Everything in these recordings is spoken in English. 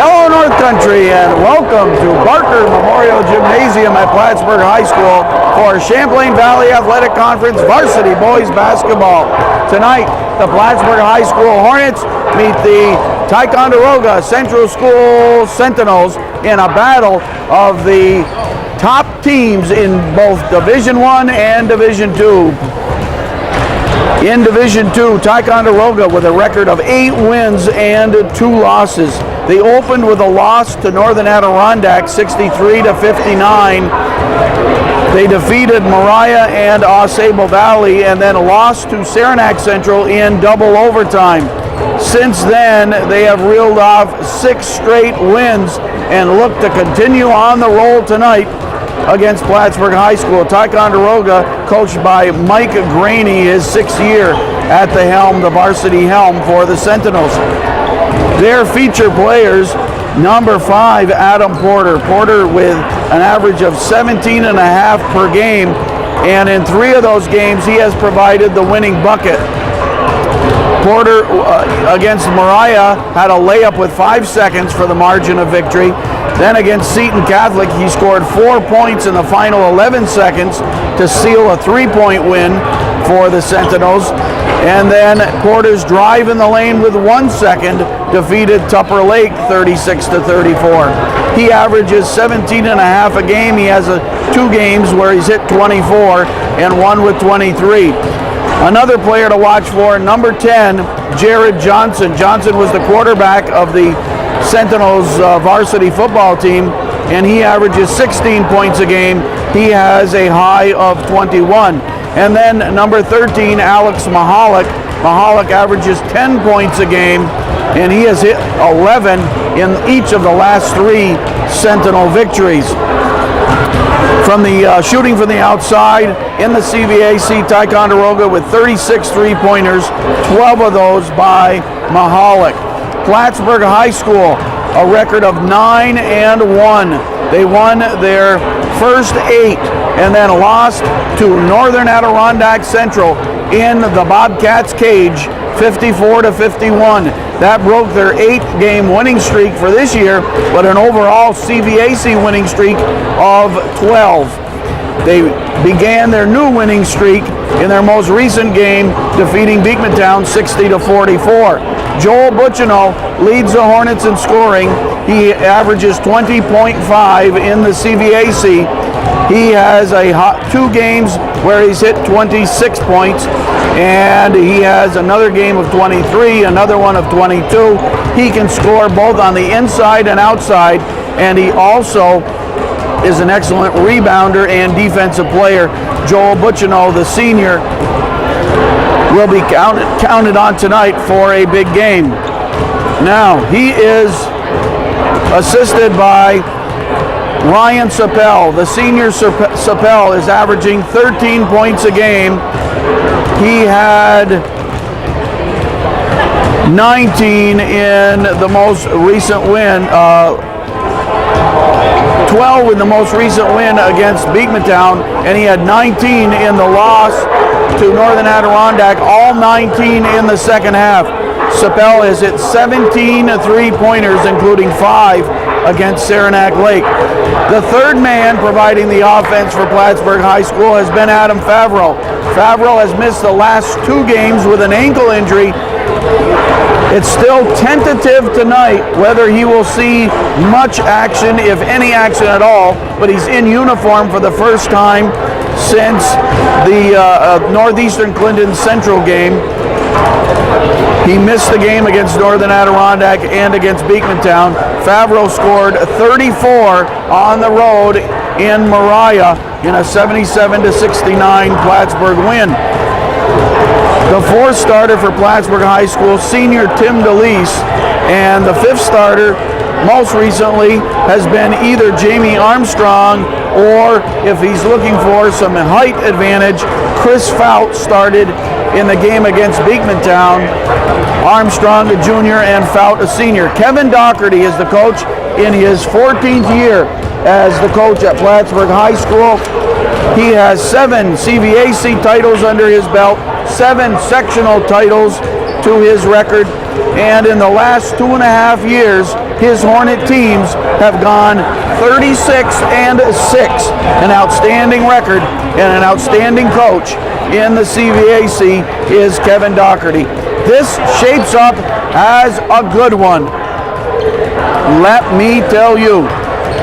Hello North Country and welcome to Barker Memorial Gymnasium at Plattburgh High School for Champlain Valley Athletic Conference Varsity Boys Basketball. Tonight, the Plattburgh High School Hornets meet the Ticonderoga Central School Sentinels in a battle of the top teams in both Division I and Division II. In Division II, Ticonderoga with a record of 8 wins and 2 losses. They opened with a loss to Northern Adirondack, 63-59. They defeated Moriah and Ausable Valley and then lost to Saranac Central in double overtime. Since then, they have reeled off 6 straight wins and look to continue on the roll tonight against Plattburgh High School. Ticonderoga, coached by Mike Graney, his 6th year at the helm, the varsity helm for the Sentinels. Their feature players, number 5, Adam Porter. Porter with an average of 17.5 per game, and in 3 of those games he has provided the winning bucket. Porter against Moriah had a layup with 5 seconds for the margin of victory. Then against Seton Catholic, he scored 4 points in the final 11 seconds to seal a 3-point win for the Sentinels. And then Porter's drive in the lane with 1 second defeated Tupper Lake 36-34. He averages 17.5 a game. He has 2 games where he's hit 24 and 1 with 23. Another player to watch for, number 10, Jared Johnson. Johnson was the quarterback of the Sentinels varsity football team, and he averages 16 points a game. He has a high of 21. And then number 13, Alex Mahalik. Mahalik averages 10 points a game, and he has hit 11 in each of the last 3 Sentinel victories. From the shooting from the outside in the CVAC, Ticonderoga with 36 three-pointers, 12 of those by Mahalik. Plattburgh High School, a record of 9-1. They won their first 8 and then lost to Northern Adirondack Central in the Bobcats cage, 54-51. That broke their 8-game winning streak for this year, but an overall CVAC winning streak of 12. They began their new winning streak in their most recent game, defeating Beekmantown 60-44. Joel Butchino leads the Hornets in scoring. He averages 20.5 in the CVAC. He has 2 games where he's hit 26 points, and he has another game of 23, another one of 22. He can score both on the inside and outside, and he also is an excellent rebounder and defensive player. Joel Butchino, the senior, will be counted on tonight for a big game. Now, he is assisted by Ryan Sapel. The senior Sapel is averaging 13 points a game. He had 19 in the most recent win, 12 in the most recent win against Beekmantown, and he had 19 in the loss to Northern Adirondack, all 19 in the second half. Sapel has hit 17 three-pointers, including 5 against Saranac Lake. The third man providing the offense for Plattburgh High School has been Adam Favreau. Favreau has missed the last 2 games with an ankle injury. It's still tentative tonight whether he will see much action, if any action at all, but he's in uniform for the first time since the Northeastern Clinton Central game. He missed the game against Northern Adirondack and against Beekmantown. Favreau scored 34 on the road in Moriah in a 77-69 Plattburgh win. The 4th starter for Plattburgh High School, senior Tim DeLeese, and the 5th starter most recently has been either Jamie Armstrong, or if he's looking for some height advantage, Chris Fout started in the game against Beekmantown. Armstrong a junior and Fout a senior. Kevin Doherty is the coach in his 14th year as the coach at Plattburgh High School. He has 7 CVAC titles under his belt, 7 sectional titles to his record, and in the last 2.5 years, his Hornet teams have gone 36-6, an outstanding record, and an outstanding coach in the CVAC is Kevin Doherty. This shapes up as a good one. Let me tell you,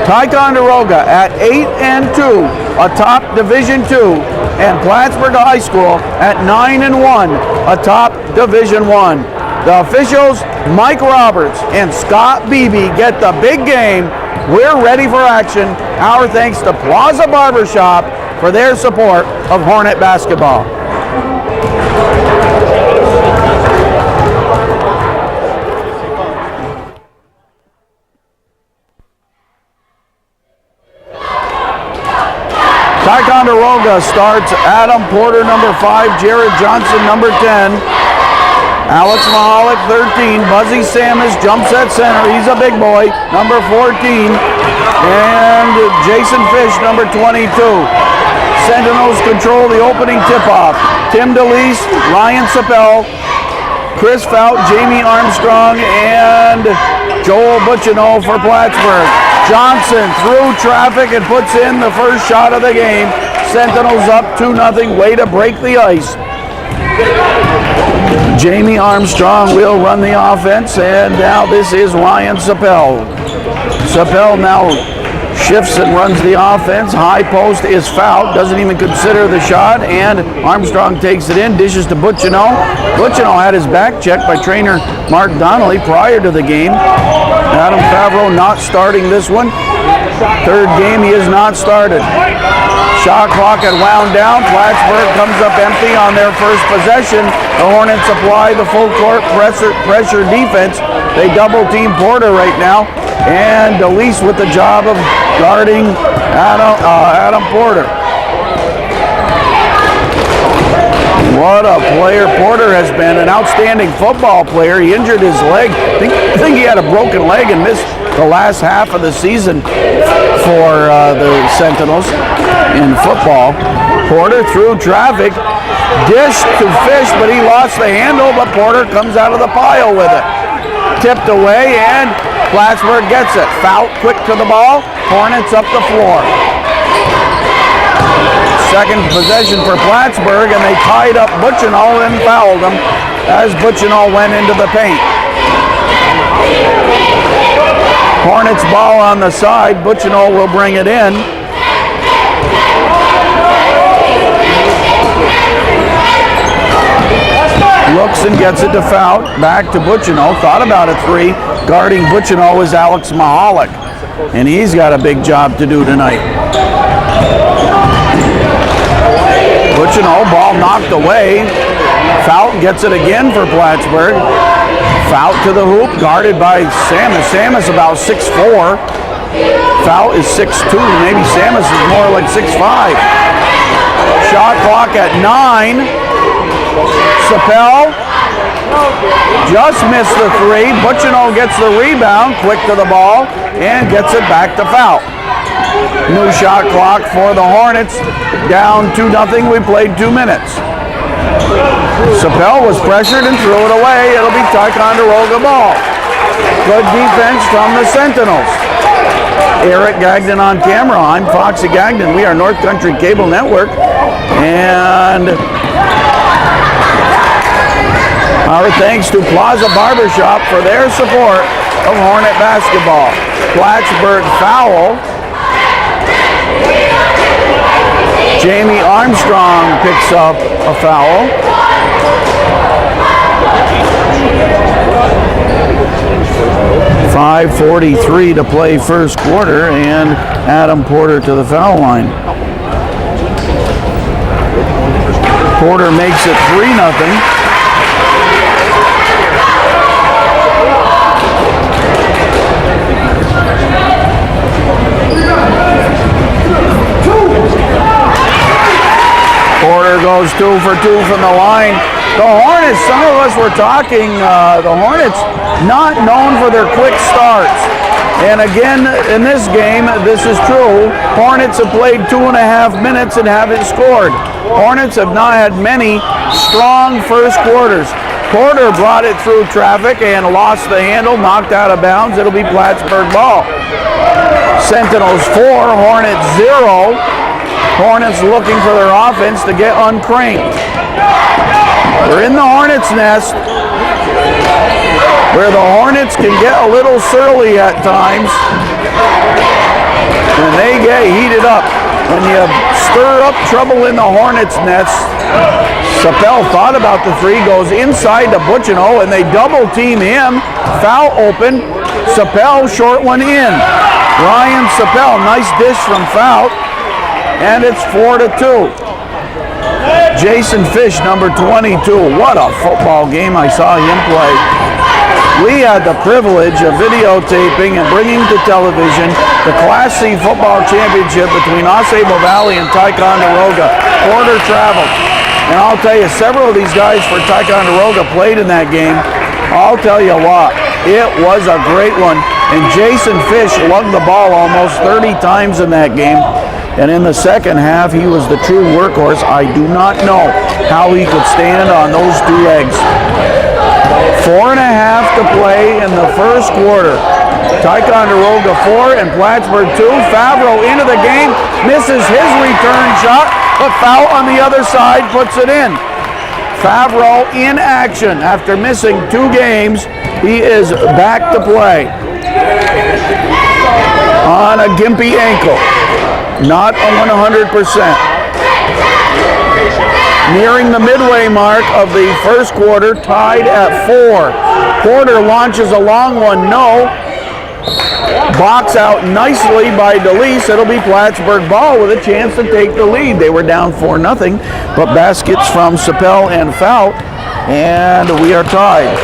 Ticonderoga at 8-2, atop Division II, and Plattburgh High School at 9-1, atop Division I. The officials, Mike Roberts and Scott Beebe, get the big game. We're ready for action. Our thanks to Plaza Barbershop for their support of Hornet basketball. Ticonderoga starts Adam Porter, number 5, Jared Johnson, number 10, Alex Mahalik, 13, Buzzy Samus jumps at center, he's a big boy, number 14, and Jason Fish, number 22. Sentinels control the opening tip-off. Tim DeLeese, Ryan Sapel, Chris Fout, Jamie Armstrong, and Joel Butchino for Plattburgh. Johnson through traffic and puts in the first shot of the game. Sentinels up 2-0, way to break the ice. Jamie Armstrong will run the offense, and now this is Ryan Sapel. Sapel now shifts and runs the offense. High post is fouled, doesn't even consider the shot, and Armstrong takes it in, dishes to Butchino. Butchino had his back checked by trainer Mark Donnelly prior to the game. Adam Favreau not starting this one. Third game he has not started. Shot clock had wound down. Plattburgh comes up empty on their first possession. The Hornets apply the full court pressure defense. They double team Porter right now, and DeLeese with the job of guarding Adam Porter. What a player Porter has been, an outstanding football player. He injured his leg. I think he had a broken leg and missed the last half of the season for the Sentinels in football. Porter through traffic, dished to Fish, but he lost the handle, but Porter comes out of the pile with it. Tipped away, and Plattburgh gets it. Fout quick to the ball. Hornets up the floor. Second possession for Plattburgh, and they tied up Butchino and fouled him as Butchino went into the paint. Hornets ball on the side. Butchino will bring it in. Looks and gets it to Fout. Back to Butchino. Thought about a three. Guarding Butchino is Alex Mahalik, and he's got a big job to do tonight. Butchino, ball knocked away. Fout gets it again for Plattburgh. Fout to the hoop, guarded by Samus. Samus about 6'4". Fout is 6'2". Maybe Samus is more like 6'5". Shot clock at 9. Sapel just missed the three. Butchino gets the rebound, quick to the ball, and gets it back to Fout. New shot clock for the Hornets. Down 2-0. We played 2 minutes. Sapel was pressured and threw it away. It'll be Ticonderoga ball. Good defense from the Sentinels. Eric Gagnon on camera. I'm Foxy Gagnon. We are North Country Cable Network. And our thanks to Plaza Barbershop for their support of Hornet basketball. Plattburgh foul. Jamie Armstrong picks up a foul. .5:43 to play first quarter, and Adam Porter to the foul line. Porter makes it 3-0. Porter goes 2 for 2 from the line. The Hornets, some of us were talking, the Hornets not known for their quick starts. And again, in this game, this is true. Hornets have played 2.5 minutes and haven't scored. Hornets have not had many strong first quarters. Porter brought it through traffic and lost the handle, knocked out of bounds. It'll be Plattburgh ball. Sentinels 4, Hornets 0. Hornets looking for their offense to get uncranked. We're in the Hornets' nest, where the Hornets can get a little surly at times, and they get heated up. When you stir up trouble in the Hornets' nest, Sapel thought about the three, goes inside to Butchino, and they double team him. Foul open. Sapel, short one in. Ryan Sapel, nice dish from Fout, and it's 4-2. Jason Fish, number 22. What a football game I saw him play. We had the privilege of videotaping and bringing to television the Class C football championship between Osable Valley and Ticonderoga. Porter traveled. And I'll tell you, several of these guys for Ticonderoga played in that game. I'll tell you what, it was a great one. And Jason Fish lugged the ball almost 30 times in that game. And in the second half, he was the true workhorse. I do not know how he could stand on those two legs. 4.5 to play in the first quarter. Ticonderoga 4 and Plattburgh 2. Favreau into the game, misses his return shot, but Fout on the other side puts it in. Favreau in action after missing 2 games. He is back to play on a gimpy ankle, not a 100%. Nearing the midway mark of the first quarter, tied at 4. Porter launches a long one, no. Box out nicely by DeLeese. It'll be Plattburgh ball with a chance to take the lead. They were down 4-0, but baskets from Sapel and Fout, and we are tied.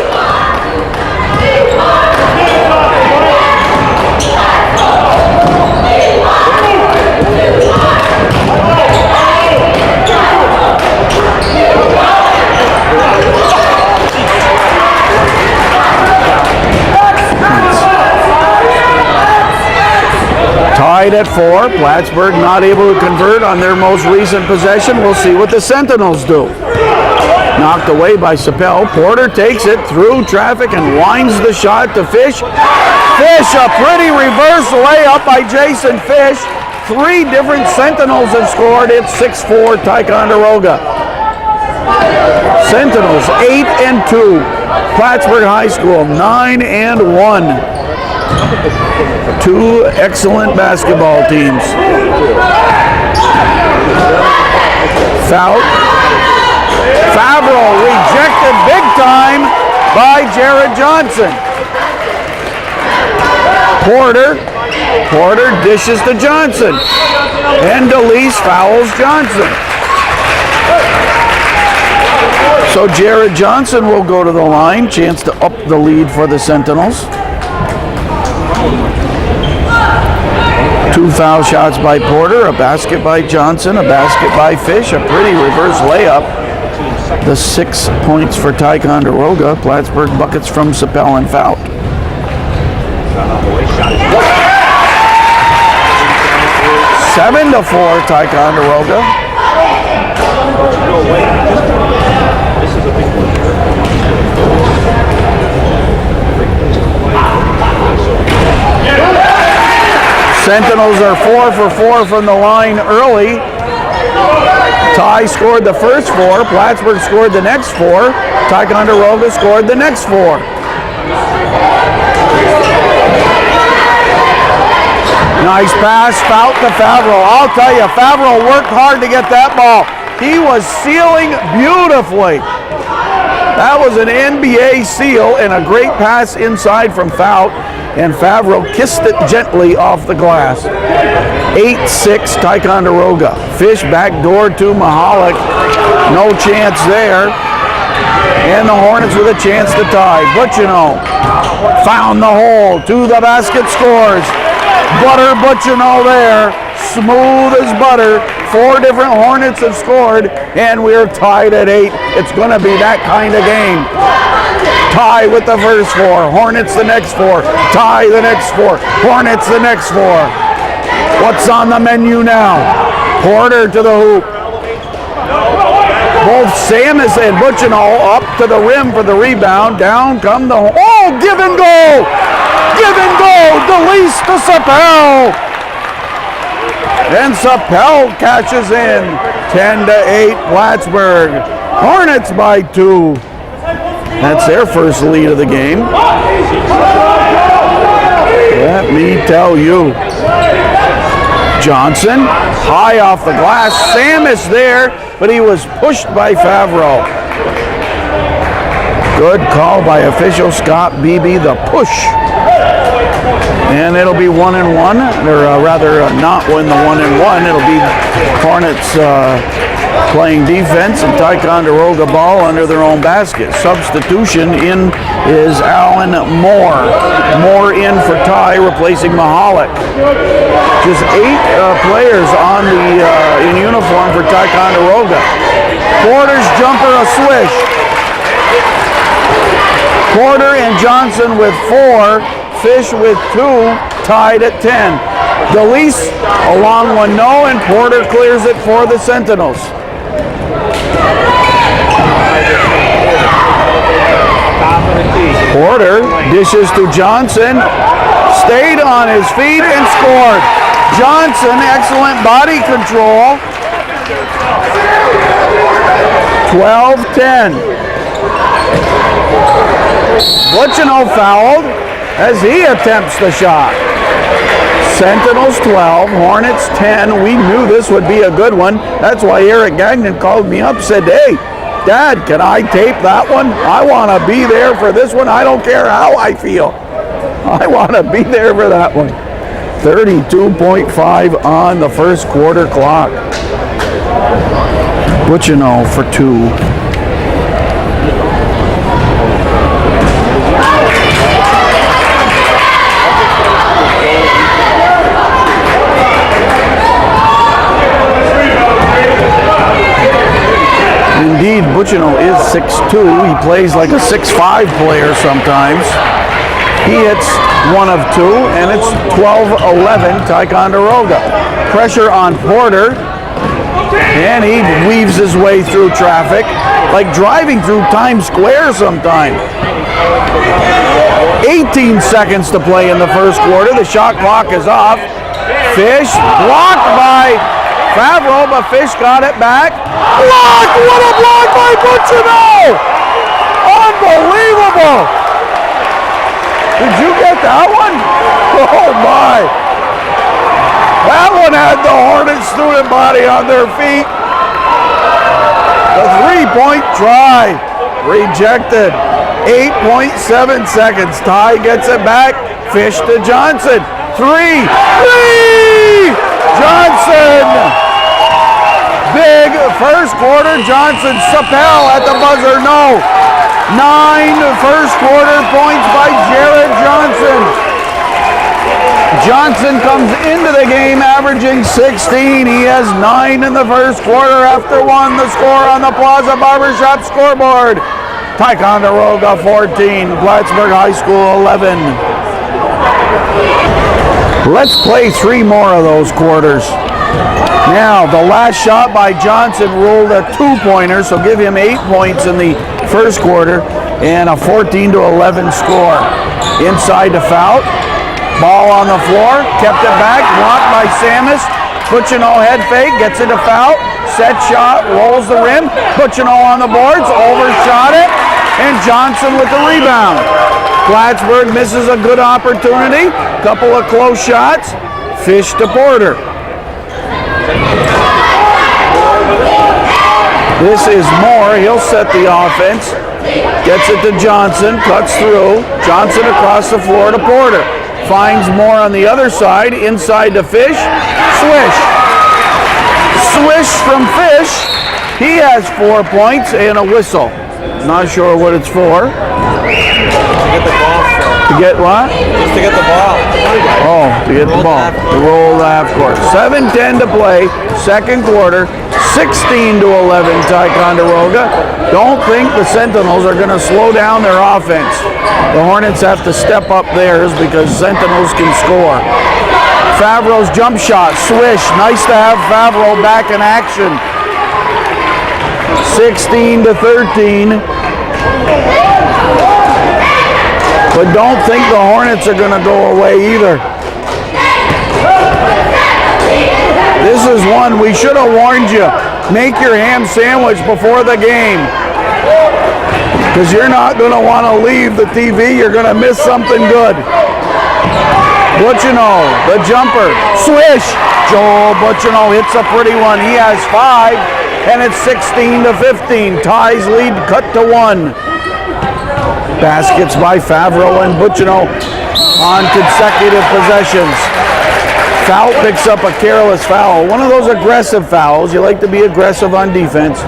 Tied at 4. Plattburgh not able to convert on their most recent possession. We'll see what the Sentinels do. Knocked away by Sapel. Porter takes it through traffic and winds the shot to Fish. Fish, a pretty reverse layup by Jason Fish. 3 different Sentinels have scored. It's 6-4 Ticonderoga. Sentinels 8-2. Plattburgh High School 9-1. 2 excellent basketball teams. Fout. Favreau rejected big time by Jared Johnson. Porter dishes to Johnson. And DeLeese fouls Johnson. So Jared Johnson will go to the line. Chance to up the lead for the Sentinels. 2 foul shots by Porter, a basket by Johnson, a basket by Fish, a pretty reverse layup. The 6 points for Ticonderoga. Plattburgh buckets from Sapel and Fout. Seven to 4 Ticonderoga. Sentinels are 4 for 4 from the line early. Ti scored the first 4. Plattburgh scored the next 4. Ticonderoga scored the next 4. Nice pass, Fout to Favreau. I'll tell you, Favreau worked hard to get that ball. He was sealing beautifully. That was an NBA seal and a great pass inside from Fout. And Favreau kissed it gently off the glass. 8-6 Ticonderoga. Fish backdoor to Mahalik. No chance there. And the Hornets with a chance to tie. Butchino found the hole. To the basket, scores. Butter Butchino there. Smooth as butter. 4 different Hornets have scored. And we're tied at 8. It's going to be that kind of game. Ti with the first 4, Hornets the next 4, Ti the next 4, Hornets the next 4. What's on the menu now? Porter to the hoop. Both Samus and Butchino up to the rim for the rebound. Down come the... Oh, give and go! Give and go! DeLeese to Sapel. And Sapel catches in. 10-8 Plattburgh. Hornets by 2. That's their first lead of the game. Let me tell you. Johnson, high off the glass. Samus there, but he was pushed by Favreau. Good call by official Scott Beebe, the push. And it'll be 1-1, or rather not win the 1-1. It'll be Hornets playing defense and Ticonderoga ball under their own basket. Substitution in is Alan Moore. Moore in for Ty, replacing Mahalik. Just 8 players on the in uniform for Ticonderoga. Porter's jumper a swish. Porter and Johnson with 4. Fish with 2, tied at 10. DeLeese, a long one, no, and Porter clears it for the Sentinels. Porter dishes to Johnson, stayed on his feet and scored. Johnson, excellent body control. 12-10. Butchino fouled as he attempts the shot. Sentinels 12, Hornets 10. We knew this would be a good one. That's why Eric Gagnon called me up, said, hey, Dad, can I tape that one? I want to be there for this one. I don't care how I feel. I want to be there for that one. 32.5 on the first quarter clock. Butchino for 2. Indeed, Butchino is 6'2". He plays like a 6'5" player sometimes. He hits 1 of 2, and it's 12-11 Ticonderoga. Pressure on Porter, and he weaves his way through traffic, like driving through Times Square sometime. 18 seconds to play in the first quarter. The shot clock is off. Fish blocked by Favreau, but Fish got it back. Block! What a block by Butchino! Unbelievable! Did you get that one? Oh my! That one had the Hornet student body on their feet. The 3-point try. Rejected. 8.7 seconds. Ty gets it back. Fish to Johnson. 3! Johnson! Big first quarter. Johnson. Sapel at the buzzer. No. 9 first quarter points by Jared Johnson. Johnson comes into the game averaging 16. He has 9 in the first quarter after 1. The score on the Plaza Barbershop scoreboard. Ticonderoga 14, Plattburgh High School 11. Let's play 3 more of those quarters. Now, the last shot by Johnson ruled a 2-pointer, so give him 8 points in the first quarter and a 14-11 score. Inside to Fout. Ball on the floor, kept it back, blocked by Samus. Butchino head fake, gets it to Fout. Set shot, rolls the rim. Butchino on the boards, overshot it, and Johnson with the rebound. Plattburgh misses a good opportunity. Couple of close shots. Fish to Porter. This is Moore. He'll set the offense. Gets it to Johnson. Cuts through. Johnson across the floor to Porter. Finds Moore on the other side. Inside to Fish. Swish. Swish from Fish. He has 4 points and a whistle. Not sure what it's for. To get the ball. To get what? Just to get the ball. Oh, to get the ball. To roll the half court. 7:10 to play. Second quarter. 16-11 Ticonderoga. Don't think the Sentinels are going to slow down their offense. The Hornets have to step up theirs because Sentinels can score. Favreau's jump shot. Swish. Nice to have Favreau back in action. 16-13. But don't think the Hornets are going to go away either. This is one we should have warned you. Make your ham sandwich before the game, because you're not going to want to leave the TV. You're going to miss something good. Butchino, the jumper, swish. Joel Butchino hits a pretty one. He has 5, and it's 16-15. Ti's lead cut to 1. Baskets by Favreau and Butchino on consecutive possessions. Foul picks up a careless foul. One of those aggressive fouls. You like to be aggressive on defense.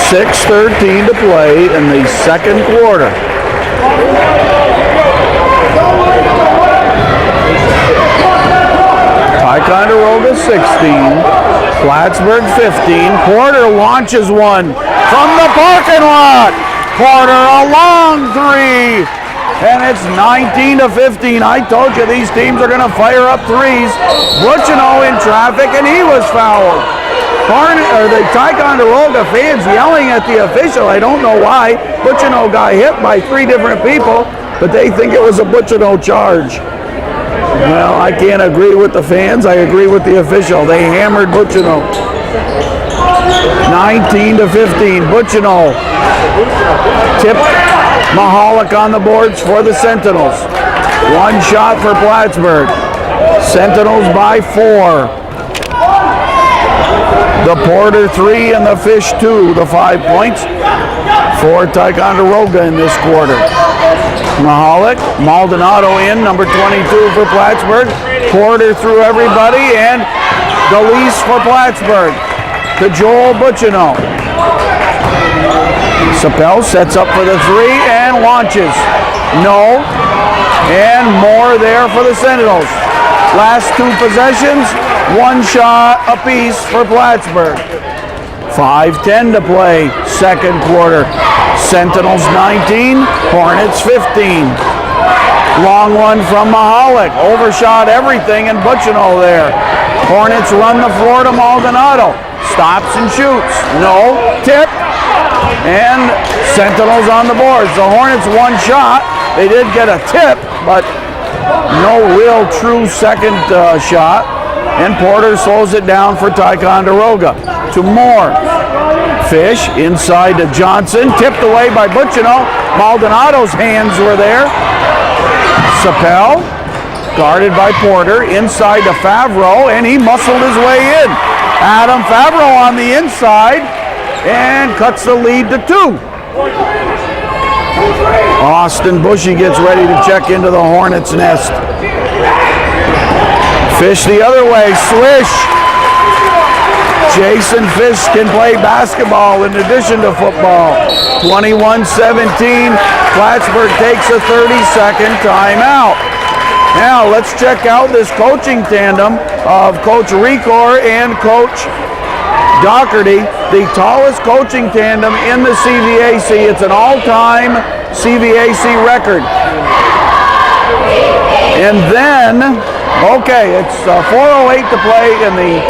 .6:13 to play in the second quarter. Ticonderoga 16, Plattburgh 15. Porter launches one from the parking lot. Porter a long 3, and it's 19-15. I told you these teams are going to fire up threes. Butchino in traffic, and he was fouled. The Ticonderoga fans yelling at the official. I don't know why. Butchino got hit by 3 different people, but they think it was a Butchino charge. Well, I can't agree with the fans. I agree with the official. They hammered Butchino. 19-15. Butchino tipped Mahalik on the boards for the Sentinels. 1 shot for Plattburgh. Sentinels by 4. The Porter 3 and the Fish 2, the 5 points for Ticonderoga in this quarter. Mahalik, Maldonado in, number 22 for Plattburgh. Porter through everybody, and Delise for Plattburgh to Joel Butchino. Sapel sets up for the 3 and launches. No, and more there for the Sentinels. Last 2 possessions, 1 shot apiece for Plattburgh. 5:10 to play, second quarter. Sentinels 19, Hornets 15. Long one from Mahalik, overshot everything, and Butchino there. Hornets run the floor to Maldonado. Stops and shoots. No, tip, and Sentinels on the boards. The Hornets 1 shot. They did get a tip, but no real true second shot. And Porter slows it down for Ticonderoga. To Moore. Fish inside to Johnson. Tipped away by Butchino. Maldonado's hands were there. Sapel guarded by Porter. Inside to Favreau, and he muscled his way in. Adam Favreau on the inside and cuts the lead to 2. Austin Bushy gets ready to check into the Hornets' nest. Fish the other way, swish. Jason Fish can play basketball in addition to football. 21-17, Plattburgh takes a 30-second timeout. Now let's check out this coaching tandem of Coach Recor and Coach Doherty, the tallest coaching tandem in the CVAC. It's an all-time CVAC record. And then, okay, it's 4:08 to play in the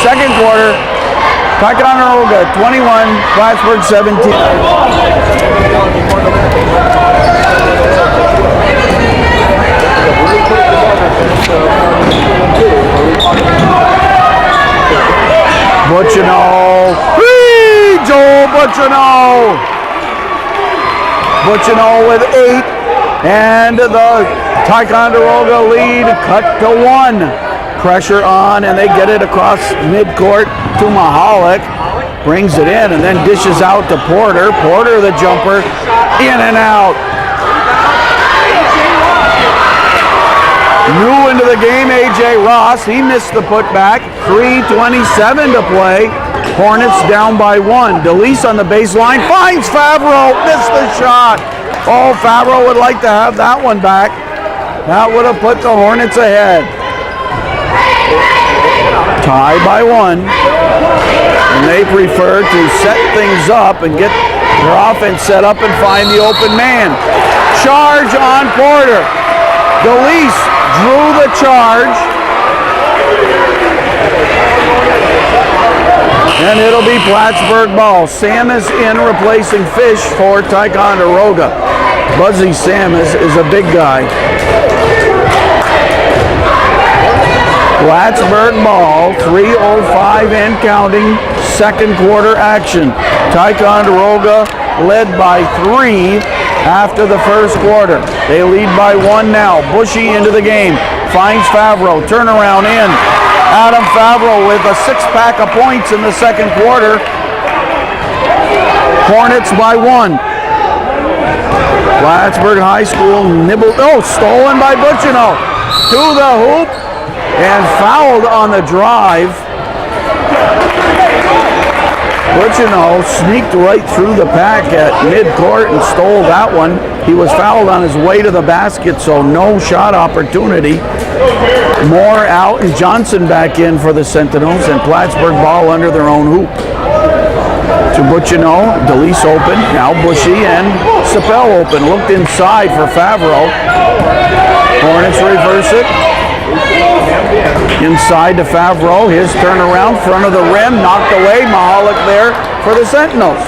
second quarter. Ticonderoga 21, Plattburgh 17. Butchino, Joel Butchino. Butchino with 8, and the Ticonderoga lead cut to 1. Pressure on, and they get it across midcourt to Mahalik. Brings it in and then dishes out to Porter. Porter the jumper, in and out. New into the game, A.J. Ross. He missed the putback. 3:27 to play. Hornets down by 1. Delise on the baseline, finds Favreau, missed the shot. Oh, Favreau would like to have that one back. That would have put the Hornets ahead. Tied by 1. And they prefer to set things up and get their offense set up and find the open man. Charge on Porter. DeLeese drew the charge. And it'll be Plattburgh ball. Samus in replacing Fish for Ticonderoga. Buzzy Samus is a big guy. Plattburgh ball, 3:05 and counting, second quarter action. Ticonderoga led by 3 after the first quarter. They lead by 1 now. Bushy into the game, finds Favreau, turnaround in. Adam Favreau with a 6-pack of points in the second quarter. Hornets by 1. Plattburgh High School nibbled, stolen by Butchino. To the hoop and fouled on the drive. Butchino sneaked right through the pack at midcourt and stole that one. He was fouled on his way to the basket, so no shot opportunity. Moore out and Johnson back in for the Sentinels, and Plattburgh ball under their own hoop. To Butchino, DeLeese open, now Bushy and Sapel open. Looked inside for Favreau. Hornets reverse it. Inside to Favreau, his turnaround, front of the rim, knocked away. Mahalik there for the Sentinels.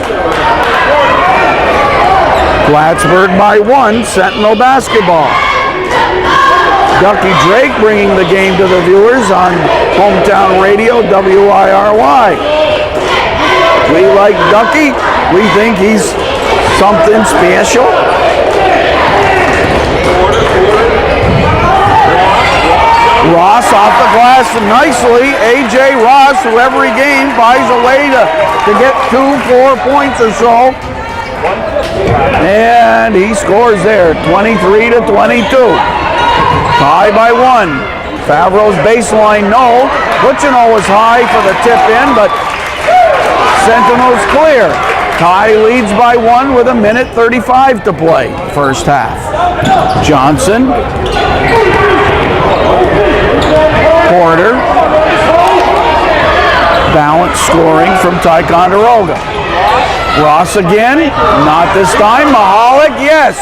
Plattburgh by 1, Sentinel basketball. Ducky Drake bringing the game to the viewers on Hometown Radio, WIRY. We like Ducky. We think he's something special. Ross off the glass nicely. A.J. Ross, who every game finds a way to get 2-4 points or so. And he scores there, 23-22. Tie by 1. Favreau's baseline, no. Butchino was high for the tip in, but Sentinels clear. Tie leads by 1 with 1:35 to play, first half. Johnson. Porter. Balanced scoring from Ticonderoga. Ross again, not this time. Mahalik, yes.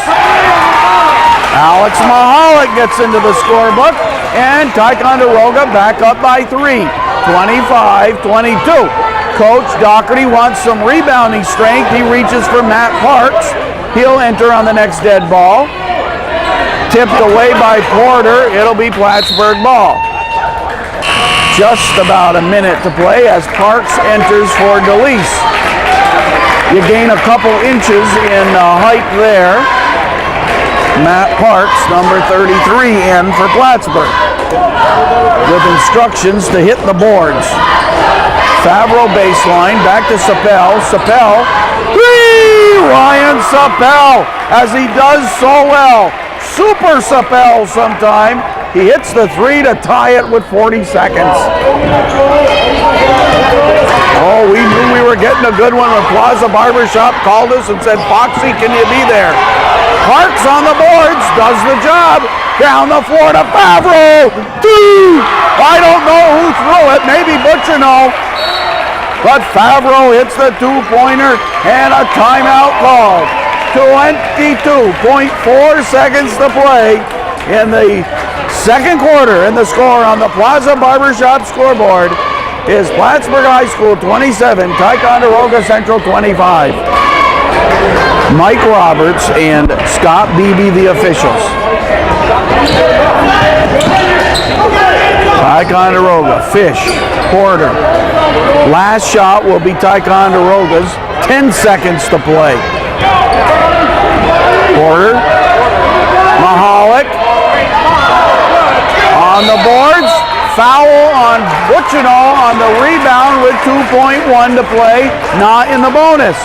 Alex Mahalik gets into the scorebook, and Ticonderoga back up by 3, 25-22. Coach Doherty wants some rebounding strength. He reaches for Matt Parks. He'll enter on the next dead ball. Tipped away by Porter. It'll be Plattburgh ball. Just about a minute to play as Parks enters for DeLeese. You gain a couple inches in height there. Matt Parks, number 33, in for Plattburgh, with instructions to hit the boards. Favreau baseline, back to Sapel. Sapel, Ryan Sapel, as he does so well. Super Sapel sometime. He hits the 3 to tie it with 40 seconds. Oh, we knew we were getting a good one when Plaza Barbershop called us and said, Foxy, can you be there? Parks on the boards, does the job. Down the floor to Favreau. I don't know who threw it, maybe Butchino. But Favreau hits the 2-pointer and a timeout called. 22.4 seconds to play in the second quarter, and the score on the Plaza Barbershop scoreboard is Plattburgh High School 27, Ticonderoga Central 25. Mike Roberts and Scott Beebe, the officials. Ticonderoga, Fish, Porter. Last shot will be Ticonderoga's. 10 seconds to play. Porter, Mahalik. On the boards, foul on Butchino on the rebound with 2.1 to play, not in the bonus.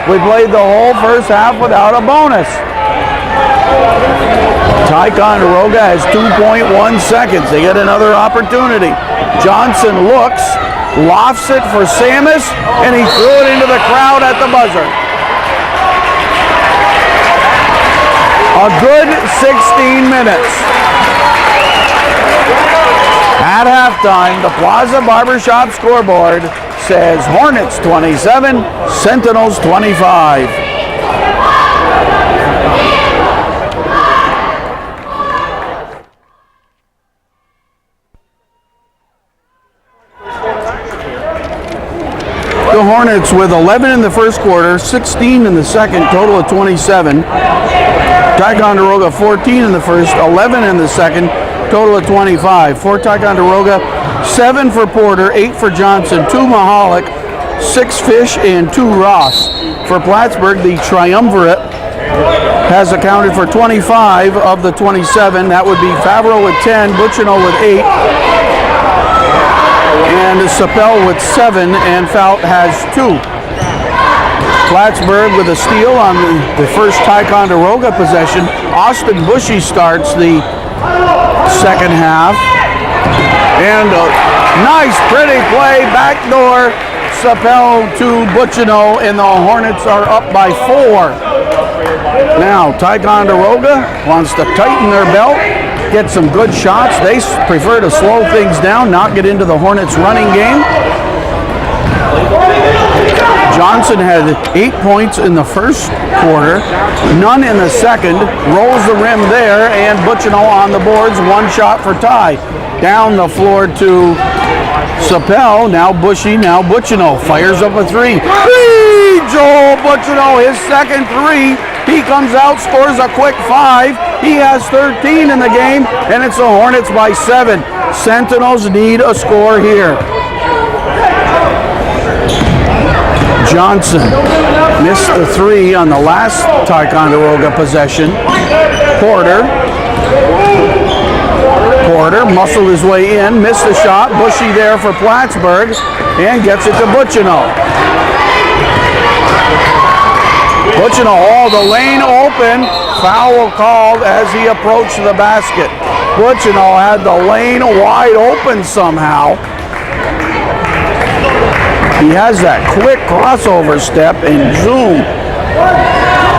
We played the whole first half without a bonus. Ticonderoga has 2.1 seconds. They get another opportunity. Johnson looks, lofts it for Samus, and he threw it into the crowd at the buzzer. A good 16 minutes. At halftime, the Plaza Barbershop scoreboard says Hornets 27, Sentinels 25. The Hornets with 11 in the first quarter, 16 in the second, total of 27. Ticonderoga 14 in the first, 11 in the second, total of 25. For Ticonderoga, 7 for Porter, 8 for Johnson, 2 Mahalik, 6 Fish, and 2 Ross. For Plattburgh, the triumvirate has accounted for 25 of the 27. That would be Favreau with 10, Butchino with 8, and Sapel with 7, and Fout has 2. Plattburgh with a steal on the first Ticonderoga possession. Austin Bushy starts the second half. And a nice, pretty play, backdoor, Sapel to Butchino, and the Hornets are up by 4. Now, Ticonderoga wants to tighten their belt, get some good shots. They prefer to slow things down, not get into the Hornets' running game. Johnson had 8 points in the first quarter, none in the second, rolls the rim there, and Butchino on the boards, 1 shot for Ty. Down the floor to Sapel, now Bushy, now Butchino, fires up a 3. Joel Butchino, his second 3. He comes out, scores a quick 5. He has 13 in the game, and it's the Hornets by 7. Sentinels need a score here. Johnson missed the 3 on the last Ticonderoga possession. Porter muscled his way in, missed the shot. Bushy there for Plattburgh, and gets it to Butchino. Butchino, the lane open. Foul called as he approached the basket. Butchino had the lane wide open somehow. He has that quick crossover step and zoom.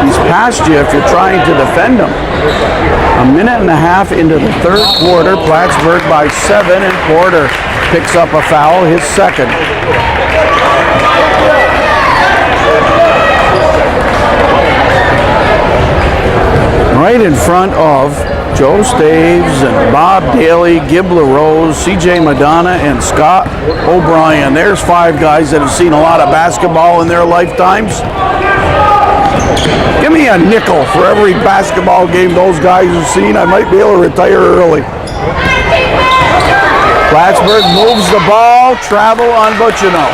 He's past you if you're trying to defend him. A minute and a half into the third quarter, Plattburgh by 7, and Porter picks up a foul, his second. Right in front of Joe Staves and Bob Daly, Gib LaRose, CJ Madonna, and Scott O'Brien. There's 5 guys that have seen a lot of basketball in their lifetimes. Give me a nickel for every basketball game those guys have seen. I might be able to retire early. Plattburgh moves the ball, travel on Butchino.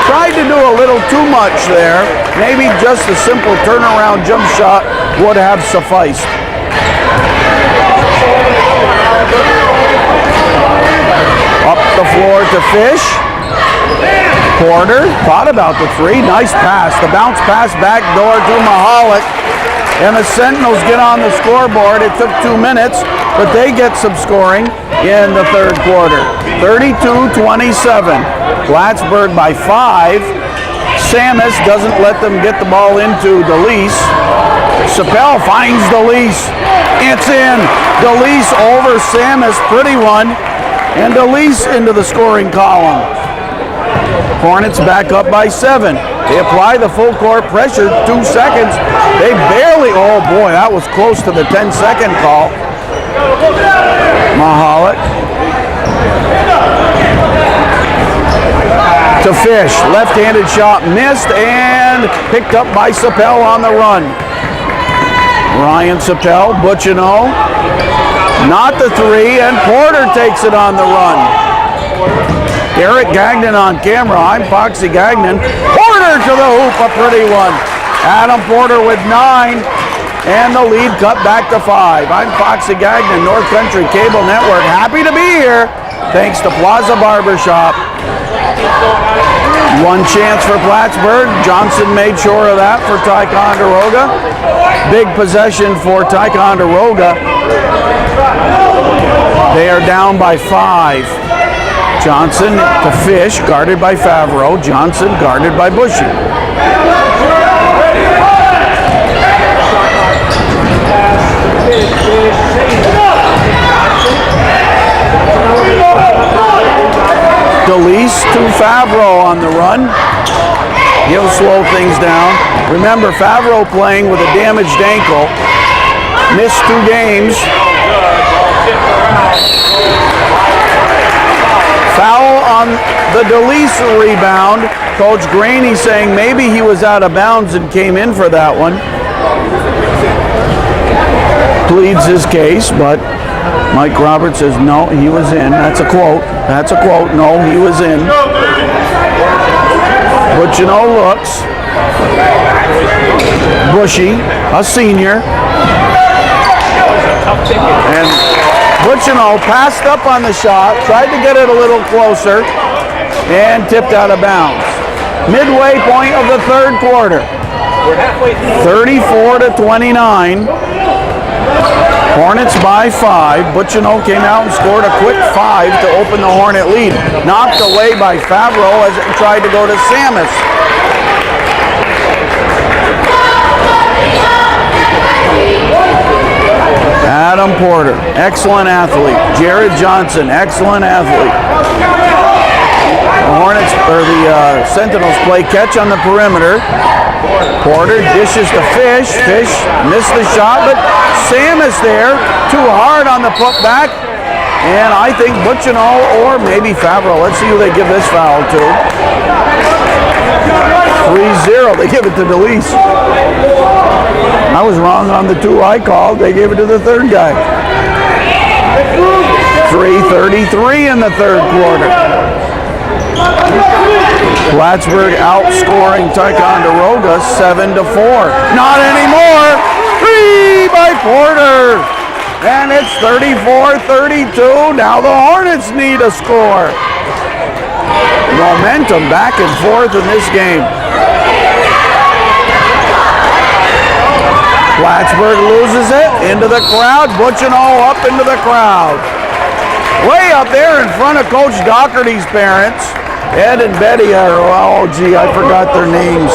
Tried to do a little too much there. Maybe just a simple turnaround jump shot would have sufficed. Up the floor to Fish. Porter thought about the 3. Nice pass. The bounce pass back door to Mahalik. And the Sentinels get on the scoreboard. It took 2 minutes, but they get some scoring in the third quarter. 32-27. Plattburgh by 5. Samus doesn't let them get the ball into DeLeese. Sapel finds DeLeese. It's in. DeLeese over Samus. Pretty one. And DeLeese into the scoring column. Hornets back up by 7. They apply the full court pressure, 2 seconds. They barely, oh boy, that was close to the 10-second call. Mahalik. To Fish, left-handed shot missed and picked up by Sapel on the run. Ryan Sapel, Butchino, not the 3, and Porter takes it on the run. Eric Gagnon on camera. I'm Foxy Gagnon. Porter to the hoop, a pretty one. Adam Porter with 9, and the lead cut back to 5. I'm Foxy Gagnon, North Country Cable Network. Happy to be here, thanks to Plaza Barbershop. 1 chance for Plattburgh. Johnson made sure of that for Ticonderoga. Big possession for Ticonderoga. They are down by 5. Johnson to Fish, guarded by Favreau. Johnson guarded by Bushy. DeLeese to Favreau on the run. He'll slow things down. Remember, Favreau playing with a damaged ankle. Missed 2 games. Foul on the DeLeese rebound. Coach Graney saying maybe he was out of bounds and came in for that one. Pleads his case, but Mike Roberts says no, he was in. That's a quote. That's a quote. No, he was in. But you know, looks. Bushy, a senior. And Butchino passed up on the shot, tried to get it a little closer, and tipped out of bounds. Midway point of the third quarter. 34-29. Hornets by 5. Butchino came out and scored a quick 5 to open the Hornet lead. Knocked away by Favreau as it tried to go to Samus. Adam Porter, excellent athlete. Jared Johnson, excellent athlete. The Hornets, or the Sentinels play catch on the perimeter. Porter dishes to Fish. Fish missed the shot, but Samus there, too hard on the putback. And I think Butchino or maybe Favreau. Let's see who they give this foul to. 3-0. They give it to DeLeese. I was wrong on the 2 I called. They gave it to the third guy. 3:33 in the third quarter. Plattburgh outscoring Ticonderoga 7-4. Not anymore. 3 by Porter. And it's 34-32. Now the Hornets need a score. Momentum back and forth in this game. Plattburgh loses it into the crowd. Butchino up into the crowd. Way up there in front of Coach Doherty's parents. Ed and Betty are, oh gee, I forgot their names.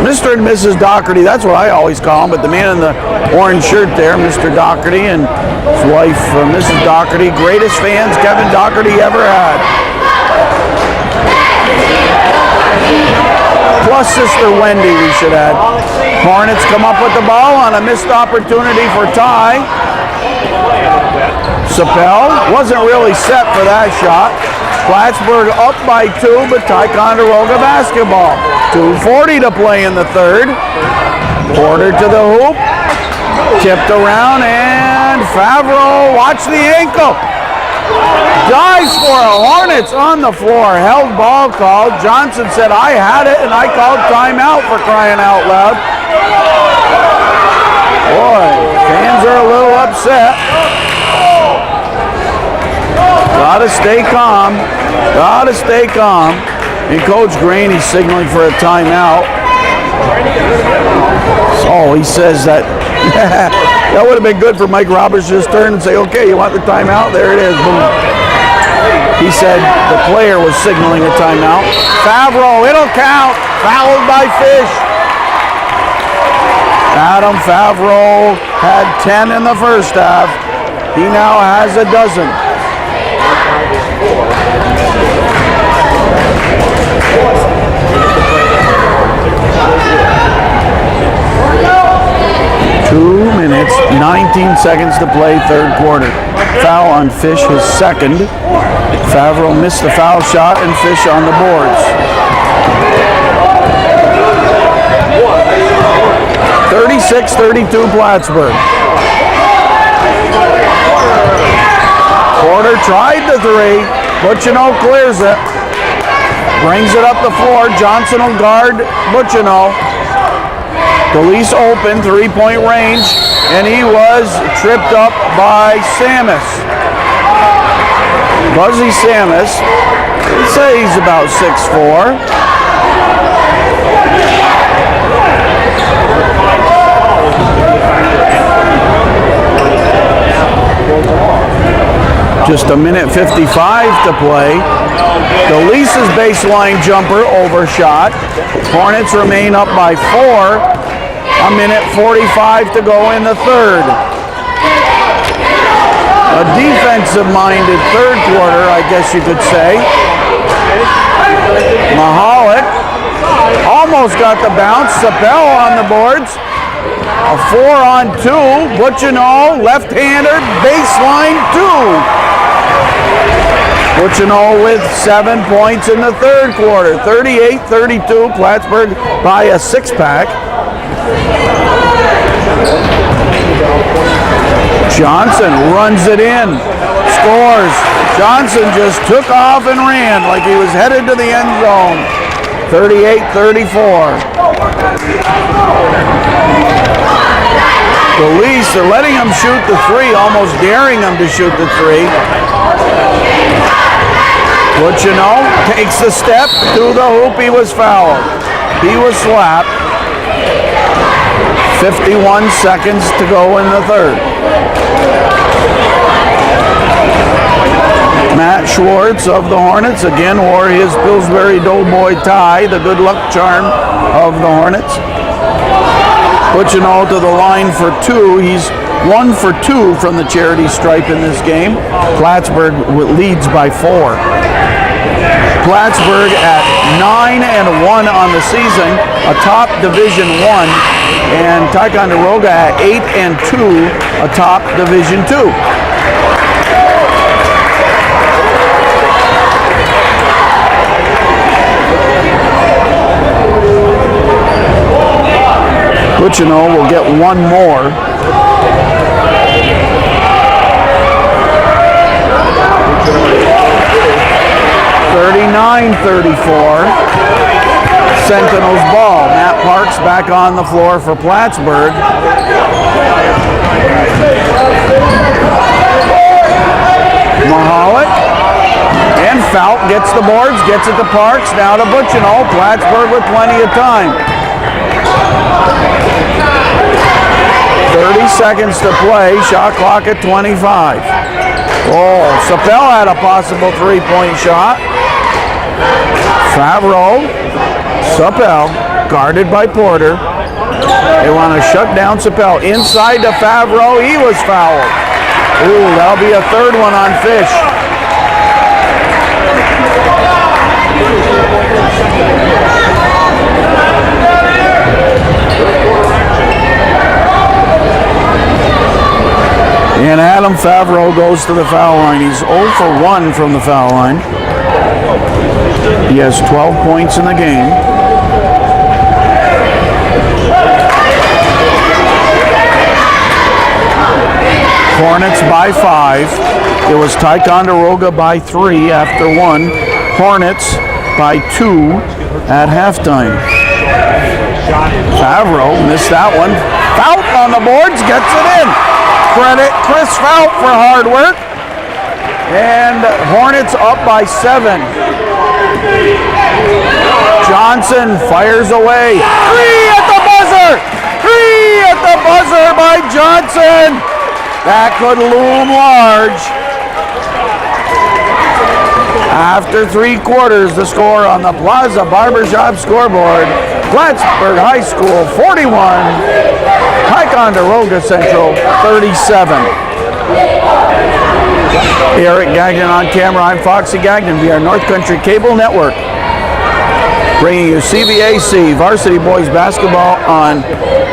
Mr. and Mrs. Doherty, that's what I always call them, but the man in the orange shirt there, Mr. Doherty, and his wife, Mrs. Doherty, greatest fans Kevin Doherty ever had. Plus Sister Wendy, we should add. Hornets come up with the ball on a missed opportunity for Ty. Sapel wasn't really set for that shot. Plattburgh up by 2, but Ticonderoga basketball. 2:40 to play in the third. Porter to the hoop. Tipped around, and Favreau, watch the ankle. Dives for a Hornets on the floor. Held ball called. Johnson said, I had it, and I called timeout, for crying out loud. Boy, fans are a little upset. Gotta stay calm. Gotta stay calm. And Coach Graney signaling for a timeout. Oh, he says that. That would have been good for Mike Roberts to just turn and say, okay, you want the timeout? There it is. Boom. He said the player was signaling a timeout. Favreau, it'll count. Fouled by Fish. Adam Favreau had 10 in the first half. He now has a dozen. Two minutes, 19 seconds to play, third quarter. Foul on Fish, his second. Favreau missed the foul shot, and Fish on the boards. 36-32 Plattburgh. Porter tried the 3. Butchino clears it. Brings it up the floor. Johnson will guard Butchino. DeLeese open, 3-point range, and he was tripped up by Samus. Buzzy Samus, I'd say he's about 6'4". Just a minute 55 to play. DeLeese's baseline jumper overshot. Hornets remain up by 4. A minute 45 to go in the third. A defense defensive-minded third quarter, I guess you could say. Mahalik almost got the bounce. Sapel on the boards. A 4-on-2. Butchino, left-hander, baseline 2. Butchino with 7 points in the third quarter. 38-32. Plattburgh by a 6-pack. Johnson runs it in, scores. Johnson just took off and ran like he was headed to the end zone. 38-34. The Leafs are letting him shoot the three, almost daring him to shoot the three. Butchino takes the step to the hoop. He was fouled. He was slapped. 51 seconds to go in the third. Matt Schwartz of the Hornets again wore his Pillsbury Doughboy tie, the good luck charm of the Hornets. Butchino to the line for 2. He's 1 for 2 from the charity stripe in this game. Plattburgh leads by 4. Plattburgh at 9-1 on the season, atop Division 1, and Ticonderoga at 8-2, atop Division 2. Butchino will get one more. Sentinels ball. Matt Parks back on the floor for Plattburgh. Mahalik and Fout gets the boards, gets it to Parks, now to Butchino. Plattburgh with plenty of time. 30 seconds to play, shot clock at 25. Oh, Sapel had a possible three-point shot. Favreau, Sapel, guarded by Porter. They want to shut down Sapel. Inside to Favreau, he was fouled. Ooh, that'll be a third one on Fish. And Adam Favreau goes to the foul line. He's 0 for 1 from the foul line. He has 12 points in the game. Hornets by 5. It was Ticonderoga by 3 after 1. Hornets by 2 at halftime. Favreau missed that one. Fout on the boards, gets it in. Credit Chris Fout for hard work. And Hornets up by 7. Johnson fires away. 3 at the buzzer! 3 at the buzzer by Johnson! That could loom large. After 3 quarters, the score on the Plaza Barbershop scoreboard. Plattburgh High School 41, Ticonderoga Central 37. Eric Gagnon on camera. I'm Foxy Gagnon via North Country Cable Network. Bringing you CBAC Varsity Boys Basketball on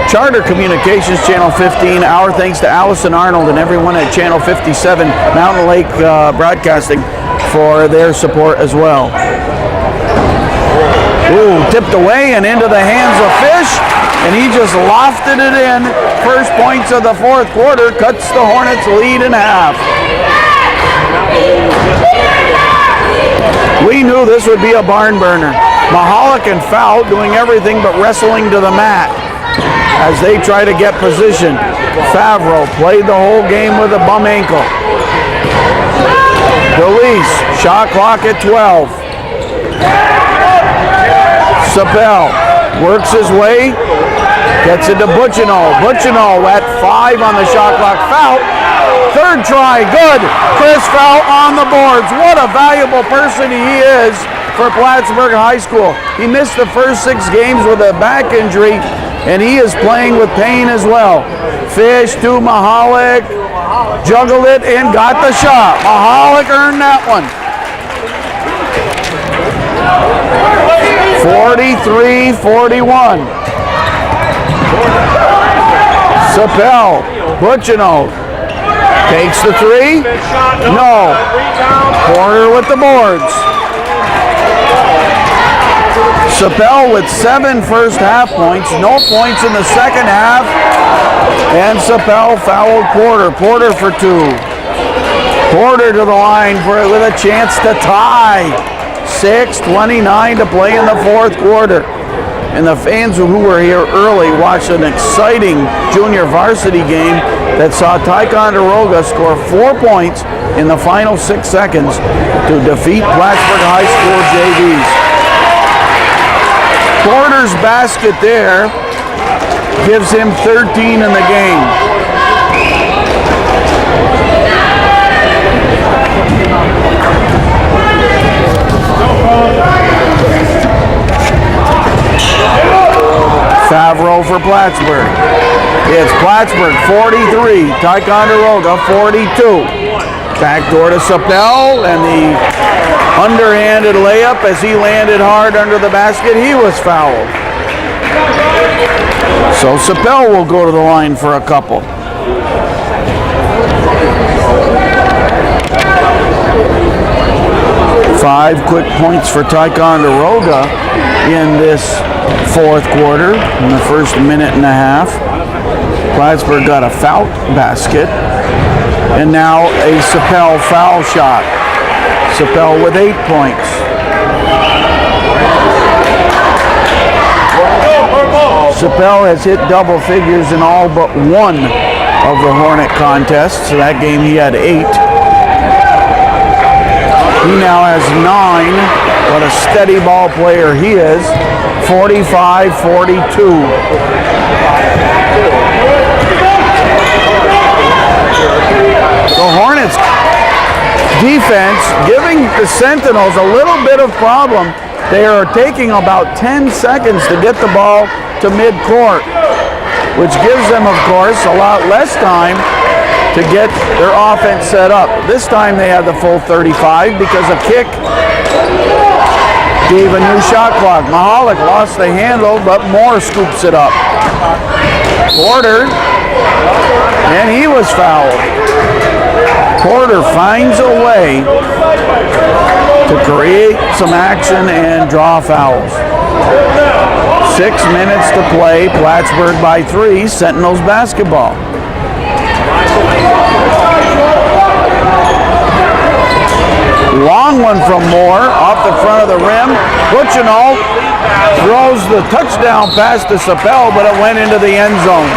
Charter Communications Channel 15. Our thanks to Allison Arnold and everyone at Channel 57 Mountain Lake Broadcasting for their support as well. Ooh, tipped away and into the hands of Fish, and he just lofted it in. First points of the fourth quarter, cuts the Hornets lead in half. We knew this would be a barn burner. Mahalik and Fout doing everything but wrestling to the mat as they try to get position. Favreau played the whole game with a bum ankle. Release, shot clock at 12. Sapel works his way, gets it to Butchino. Butchino at 5 on the shot clock. Fout, third try, good. Chris Fout on the boards. What a valuable person he is for Plattburgh High School. He missed the first 6 games with a back injury, and he is playing with pain as well. Fish to Mahalik. Juggled it and got the shot. Mahalik earned that one. 43-41. Sapel. Butchino takes the three. No. Porter with the boards. Sapel with 7 first half points, no points in the second half, and Sapel fouled Porter. Porter for 2. Porter to the line with a chance to tie. 6:29 to play in the fourth quarter. And the fans who were here early watched an exciting junior varsity game that saw Ticonderoga score 4 points in the final 6 seconds to defeat Plattburgh High School JVs. Porter's basket there gives him 13 in the game. Favreau for Plattburgh. It's Plattburgh 43, Ticonderoga 42. Backdoor to Sapel, and the underhanded layup as he landed hard under the basket. He was fouled. So Sapel will go to the line for a couple. Five quick points for Ticonderoga in this fourth quarter, in the first minute and a half. Plattburgh got a foul basket, and now a Sapel foul shot. Sapel with 8 points. Sapel has hit double figures in all but one of the Hornet contests. So that game he had 8. He now has 9. What a steady ball player he is. 45-42. The Hornets defense giving the Sentinels a little bit of problem. They are taking about 10 seconds to get the ball to midcourt, which gives them, of course, a lot less time to get their offense set up. This time they had the full 35 because a kick gave a new shot clock. Mahalik lost the handle, but Moore scoops it up. Porter, and he was fouled. Porter finds a way to create some action and draw fouls. 6 minutes to play. Plattburgh by 3. Sentinels basketball. Long one from Moore off the front of the rim. Butchino throws the touchdown pass to Sapel, but it went into the end zone.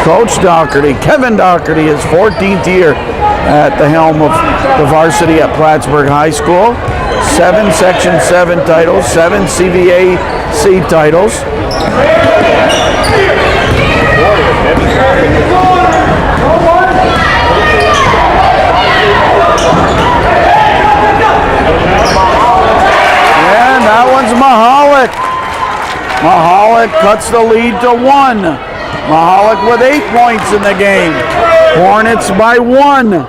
Coach Doherty, Kevin Doherty, his 14th year at the helm of the varsity at Plattburgh High School. 7 Section 7 titles, 7 CVAC titles. And that one's Mahalik. Mahalik cuts the lead to 1. Mahalik with 8 points in the game. Hornets by 1.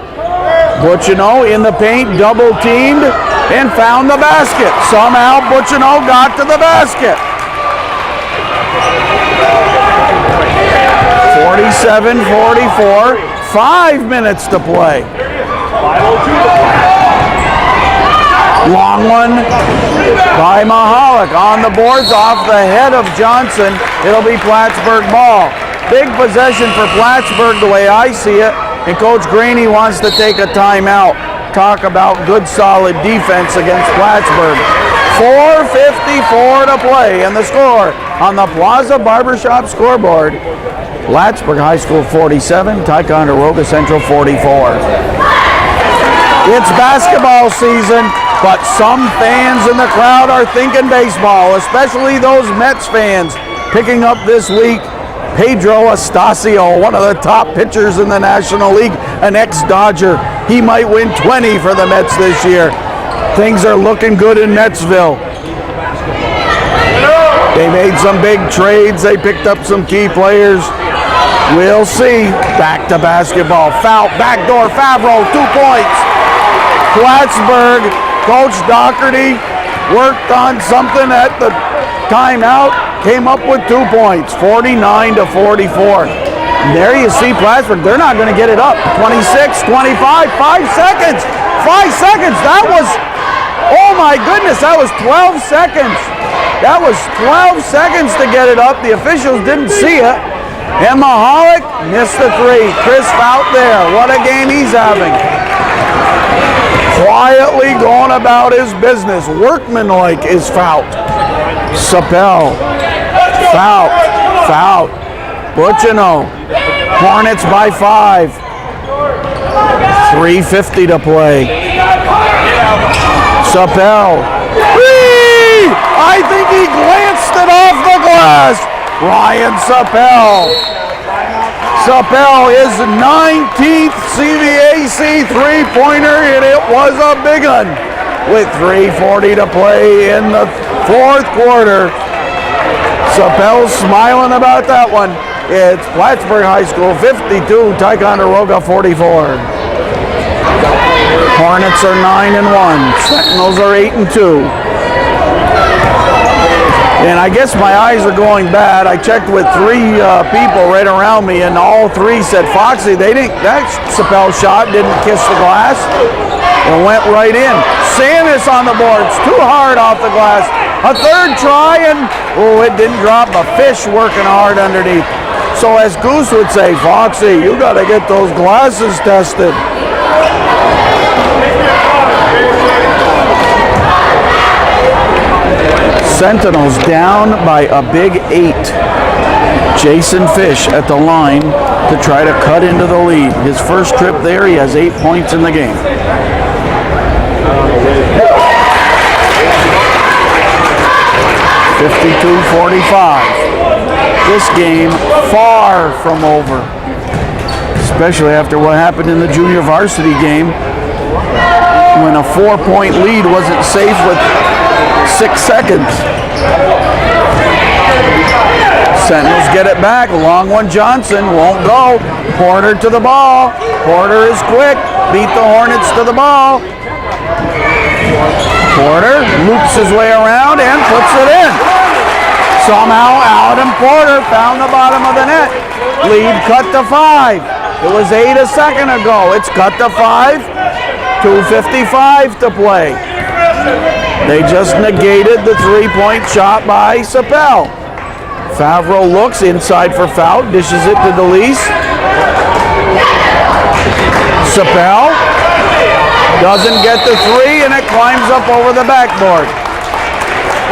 Butchino in the paint, double teamed, and found the basket. Somehow Butchino got to the basket. 47-44, 5 minutes to play. Long one by Mahalik on the boards off the head of Johnson. It'll be Plattburgh ball. Big possession for Plattburgh the way I see it, and Coach Graney wants to take a timeout. Talk about good solid defense against Plattburgh. 4:54 to play, and the score on the Plaza Barbershop scoreboard. Plattburgh High School 47, Ticonderoga Central 44. It's basketball season, but some fans in the crowd are thinking baseball, especially those Mets fans picking up this week Pedro Astacio, one of the top pitchers in the National League, an ex-Dodger. He might win 20 for the Mets this year. Things are looking good in Metsville. They made some big trades. They picked up some key players. We'll see. Back to basketball. Foul. Backdoor. Favreau. 2 points. Plattburgh. Coach Doherty worked on something at the timeout. Came up with 2 points. 49-44. There you see Plattburgh. They're not going to get it up. 26, 25, 5 seconds. 5 seconds. That was, oh my goodness, that was 12 seconds. That was 12 seconds to get it up. The officials didn't see it. And Mahalik missed the 3. Chris Fout there. What a game he's having. Quietly going about his business. Workmanlike is Fout. Sapel. Fout. Fout. Butchino. Hornets by 5. 3:50 to play. Sapel. I think he glanced it off the glass. Ryan Sapel. Sapel is 19th CVAC three-pointer, and it was a big one. With 3:40 to play in the 4th quarter. Sapel's smiling about that one. It's Plattburgh High School 52, Ticonderoga 44. Hornets are 9-1. Sentinels are 8-2. And I guess my eyes are going bad. I checked with 3 people right around me, and all 3 said, Foxy, that Sapel shot didn't kiss the glass. It went right in. Samus on the boards, too hard off the glass. A 3rd try, and it didn't drop. A fish working hard underneath. So as Goose would say, Foxy, you got to get those glasses tested. Sentinels down by a big 8. Jason Fish at the line to try to cut into the lead. His first trip there, he has 8 points in the game. (52-45). This game far from over, especially after what happened in the junior varsity game when a 4-point lead wasn't safe with 6 seconds. Sentinels get it back. Long one, Johnson won't go. Porter to the ball. Porter is quick. Beat the Hornets to the ball. Porter loops his way around and puts it in. Somehow Adam Porter found the bottom of the net. Lead cut to 5. It was 8 a second ago. It's cut to 5. 2:55 to play. They just negated the 3-point shot by Sapel. Favreau looks inside for Fout, dishes it to DeLeese. Sapel doesn't get the 3, and it climbs up over the backboard.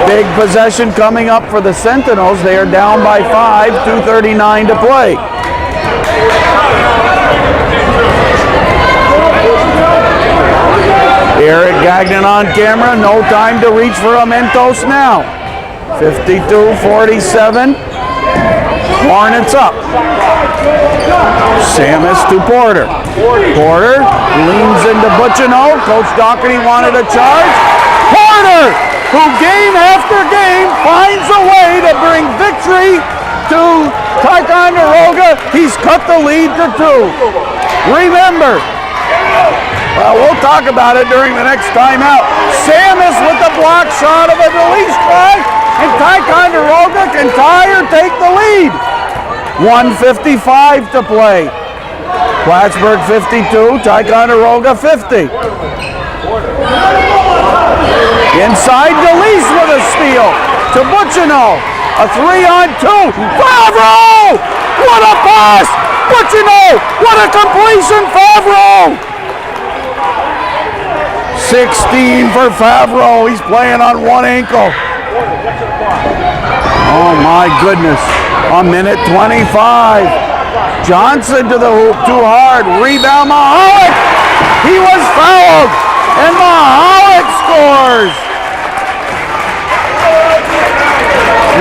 Big possession coming up for the Sentinels. They are down by 5, 2:39 to play. Eric Gagnon on camera, no time to reach for a Mentos now. 52-47, Hornets up. Samus to Porter. Porter leans into Butchino. Coach Doherty wanted a charge. Porter, who game after game finds a way to bring victory to Ticonderoga. He's cut the lead to 2. Remember, we'll talk about it during the next timeout. Samus with the block shot of a release try, and Ticonderoga can tie or take the lead. 1:55 to play. Plattburgh 52, Ticonderoga 50. Inside, DeLeese with a steal to Butchino. A 3-on-2. Favreau! What a pass! Butchino! What a completion, Favreau! 16 for Favreau. He's playing on one ankle. Oh my goodness. A minute 25. Johnson to the hoop, too hard. Rebound, Mahalik. He was fouled, and Mahalik scores.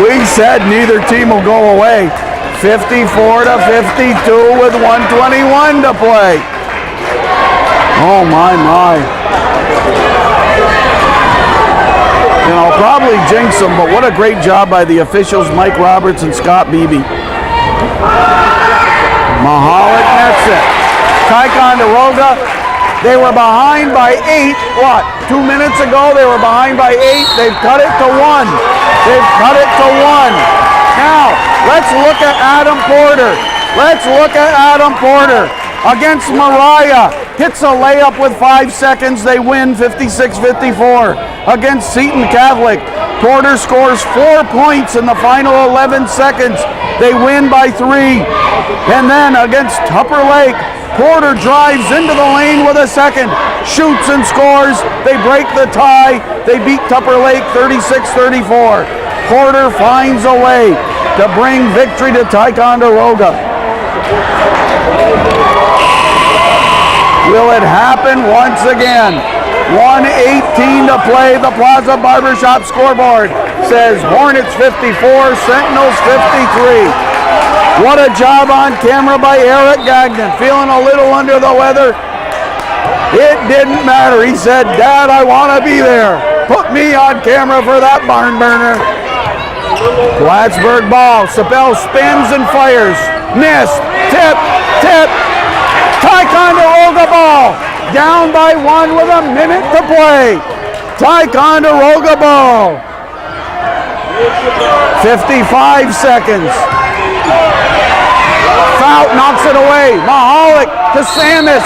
We said neither team will go away. 54-52 with 1:21 to play. Oh my. You know, probably jinx them, but what a great job by the officials, Mike Roberts and Scott Beebe. Mahalik nets it. Ticonderoga, they were behind by 8. What? 2 minutes ago, they were behind by 8. They've cut it to 1. They've cut it to 1. Now, let's look at Adam Porter. Let's look at Adam Porter against Mariah. Hits a layup with 5 seconds. They win 56-54. Against Seton Catholic, Porter scores 4 points in the final 11 seconds. They win by 3. And then against Tupper Lake, Porter drives into the lane with a second, shoots and scores. They break the tie. They beat Tupper Lake 36-34. Porter finds a way to bring victory to Ticonderoga. Will it happen once again? 1:18 to play. The Plaza Barbershop scoreboard says Hornets 54, Sentinels 53. What a job on camera by Eric Gagnon. Feeling a little under the weather. It didn't matter. He said, "Dad, I want to be there. Put me on camera for that barn burner." Plattburgh ball. Sapel spins and fires. Missed. Tip. Tip. Ticonderoga ball. Down by 1 with a minute to play. Ticonderoga ball. 55 seconds. Foul knocks it away. Mahalik to Samus.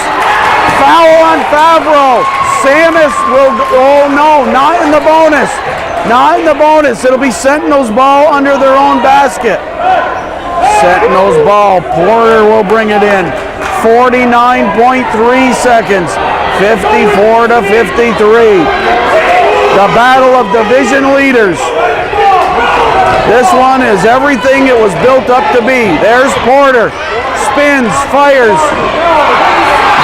Foul on Favreau. Samus will, oh no, not in the bonus. Not in the bonus. It'll be Sentinels ball under their own basket. Sentinels ball. Porter will bring it in. 49.3 seconds. 54-53. The battle of division leaders. This one is everything it was built up to be. There's Porter. Spins, fires.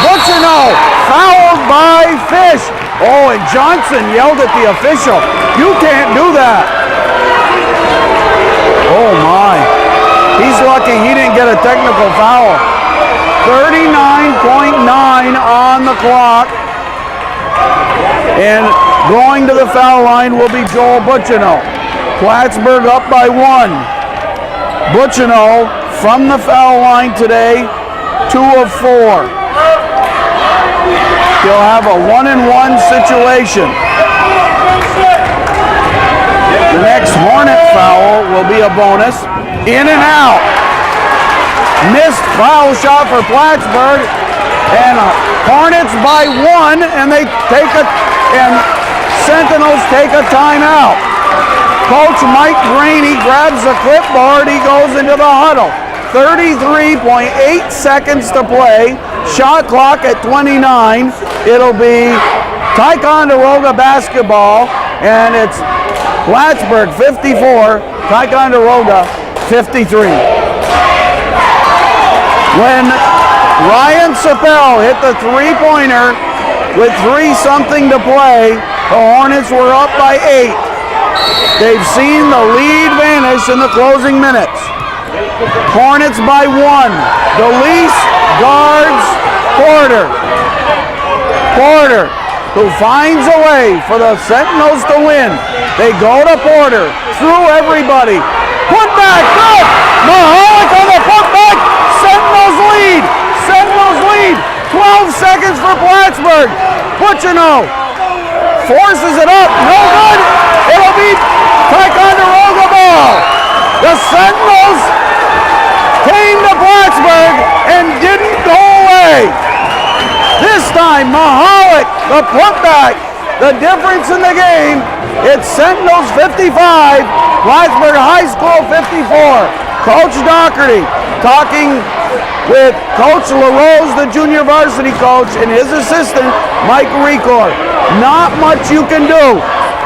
Butchino, fouled by Fish. Oh, and Johnson yelled at the official. You can't do that. Oh my. He's lucky he didn't get a technical foul. 39.9 on the clock. And going to the foul line will be Joel Butchino. Plattburgh up by 1. Butchino from the foul line today, 2 of 4. He'll have a 1-and-1 situation. The next Hornet foul will be a bonus. In and out. Missed foul shot for Plattburgh. And Hornets by 1, and they take and Sentinels take a timeout. Coach Mike Graney grabs the clipboard. He goes into the huddle. 33.8 seconds to play. Shot clock at 29. It'll be Ticonderoga basketball, and it's Plattburgh 54, Ticonderoga 53. When Ryan Sapel hit the three-pointer with 3-something to play, the Hornets were up by 8. They've seen the lead vanish in the closing minutes. Hornets by 1. DeLeese guards Porter. Porter, who finds a way for the Sentinels to win. They go to Porter, through everybody. Put back, good! Mahalik on the putback. Sentinels lead. Sentinels lead. 12 seconds for Plattburgh. Butchino forces it up. No good. It'll be Ticonderoga ball. The Sentinels came to Plattburgh and didn't go away. This time, Mahalik, the putback. The difference in the game, it's Sentinels 55, Plattburgh High School 54. Coach Doherty talking with Coach LaRose, the junior varsity coach, and his assistant, Mike Recor. Not much you can do.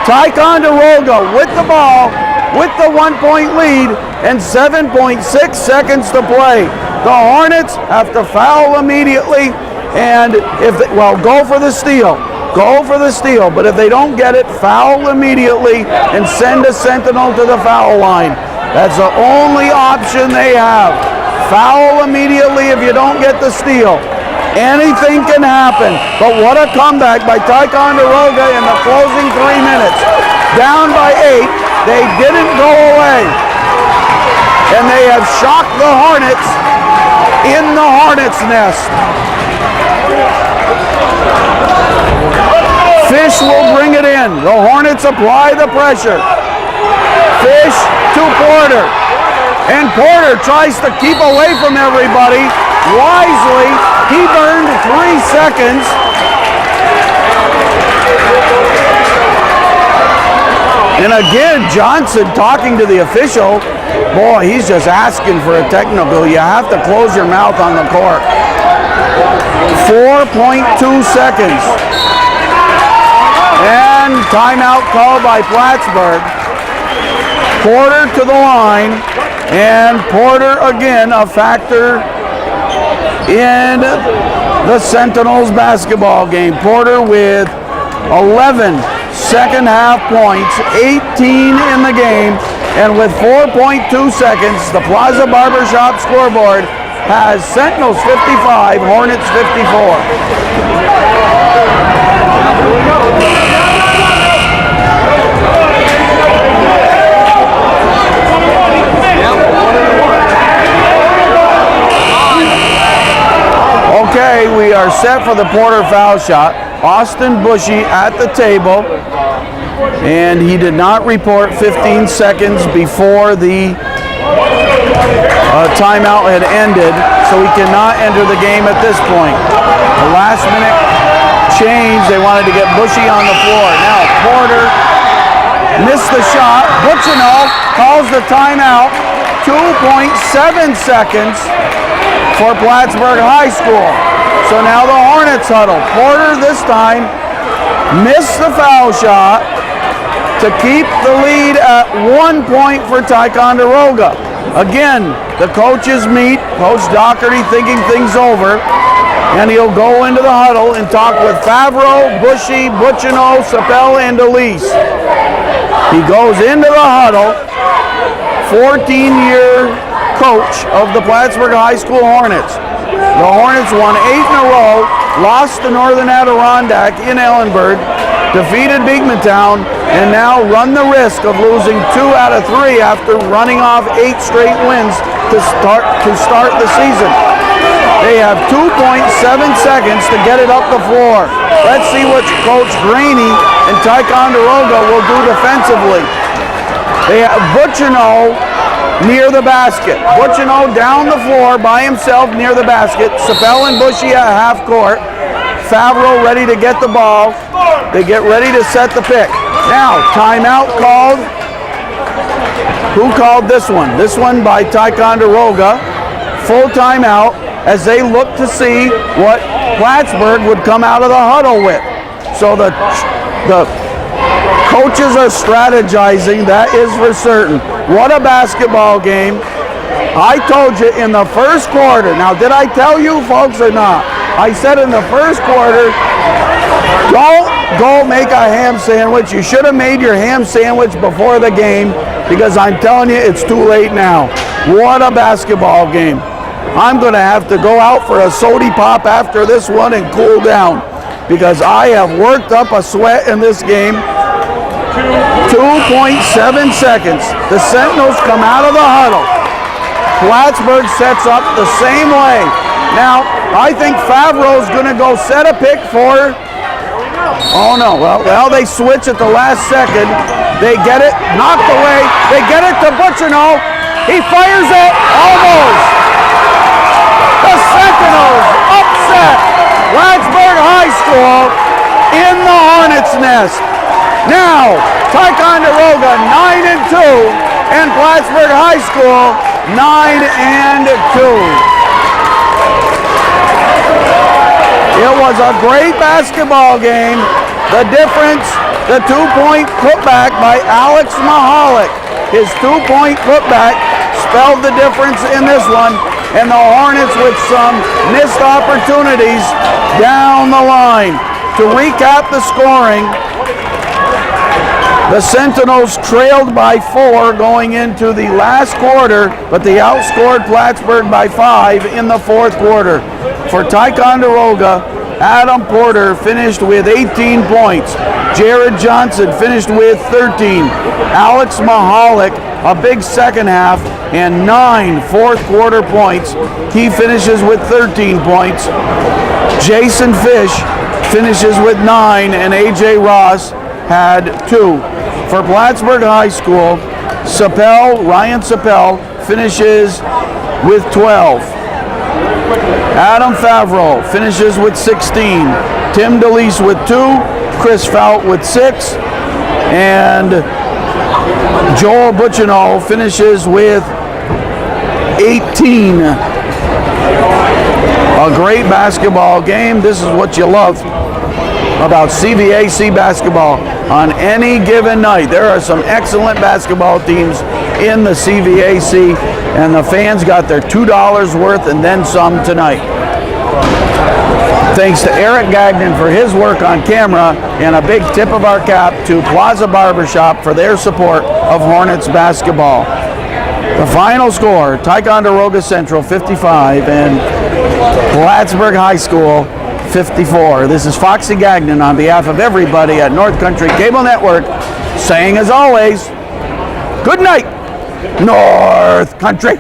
Ticonderoga with the ball, with the 1-point lead, and 7.6 seconds to play. The Hornets have to foul immediately, and if they, go for the steal. Go for the steal, but if they don't get it, foul immediately and send a Sentinel to the foul line. That's the only option they have. Foul immediately if you don't get the steal. Anything can happen, but what a comeback by Ticonderoga in the closing 3 minutes. down by 8. They didn't go away. And they have shocked the Hornets in the Hornets' nest. Fish will bring it in. The Hornets apply the pressure. Fish to Porter. And Porter tries to keep away from everybody. Wisely, he burned 3 seconds. And again, Johnson talking to the official. Boy, he's just asking for a technical. You have to close your mouth on the court. 4.2 seconds. And timeout called by Plattburgh. Porter to the line. And Porter again a factor in the Sentinels basketball game. Porter with 11 second half points, 18 in the game, and with 4.2 seconds, the Plaza Barbershop scoreboard has Sentinels 55, Hornets 54. Okay, we are set for the Porter foul shot. Austin Bushy at the table, and he did not report 15 seconds before the timeout had ended, so he cannot enter the game at this point. The last minute change, they wanted to get Bushy on the floor. Now Porter missed the shot. Butchino calls the timeout. 2.7 seconds for Plattburgh High School. So now the Hornets huddle. Porter this time missed the foul shot to keep the lead at 1 point for Ticonderoga. Again, the coaches meet. Coach Doherty thinking things over, and he'll go into the huddle and talk with Favreau, Bushy, Butchino, Sapel, and Elise. He goes into the huddle. 14-year coach of the Plattburgh High School Hornets. The Hornets won 8 in a row, lost to Northern Adirondack in Ellenburg, defeated Beekmantown, and now run the risk of losing 2 out of 3 after running off 8 straight wins to start the season. They have 2.7 seconds to get it up the floor. Let's see what Coach Graney and Ticonderoga will do defensively. They have Butchino near the basket. Butchino down the floor by himself near the basket. Sapel and Bushy at half court. Favreau ready to get the ball. They get ready to set the pick. Now, timeout called. Who called this one? This one by Ticonderoga. Full timeout as they look to see what Plattburgh would come out of the huddle with. So the coaches are strategizing, that is for certain. What a basketball game. I told you in the first quarter. Now, did I tell you folks or not? I said in the first quarter, don't go make a ham sandwich. You should have made your ham sandwich before the game, because I'm telling you, it's too late now. What a basketball game. I'm going to have to go out for a sody pop after this one and cool down, because I have worked up a sweat in this game. 2.7 seconds. The Sentinels come out of the huddle. Plattburgh sets up the same way. Now, I think Favreau's going to go set a pick for... Oh, no. Well, they switch at the last second. They get it knocked away. They get it to Butchino. He fires it. Almost. The Sentinels upset Plattburgh High School in the Hornets' nest. Now, Ticonderoga 9-2 and Plattburgh High School 9-2. It was a great basketball game. The difference, the 2-point putback by Alex Mahalik. His 2-point putback spelled the difference in this one. And the Hornets with some missed opportunities down the line. To recap the scoring, the Sentinels trailed by 4 going into the last quarter, but they outscored Plattburgh by 5 in the fourth quarter. For Ticonderoga, Adam Porter finished with 18 points. Jared Johnson finished with 13. Alex Mahalik, a big second half, and 9 fourth quarter points. He finishes with 13 points. Jason Fish finishes with 9, and AJ Ross had 2. For Plattburgh High School, Ryan Sapel finishes with 12. Adam Favreau finishes with 16. Tim DeLeese with 2. Chris Fout with 6. And Joel Butchino finishes with 18. A great basketball game. This is what you love about CVAC basketball. On any given night, there are some excellent basketball teams in the CVAC, and the fans got their $2 worth and then some tonight. Thanks to Eric Gagnon for his work on camera, and a big tip of our cap to Plaza Barbershop for their support of Hornets basketball. The final score, Ticonderoga Central 55 and Plattburgh High School 54. This is Foxy Gagnon on behalf of everybody at North Country Cable Network, saying as always, good night, North Country.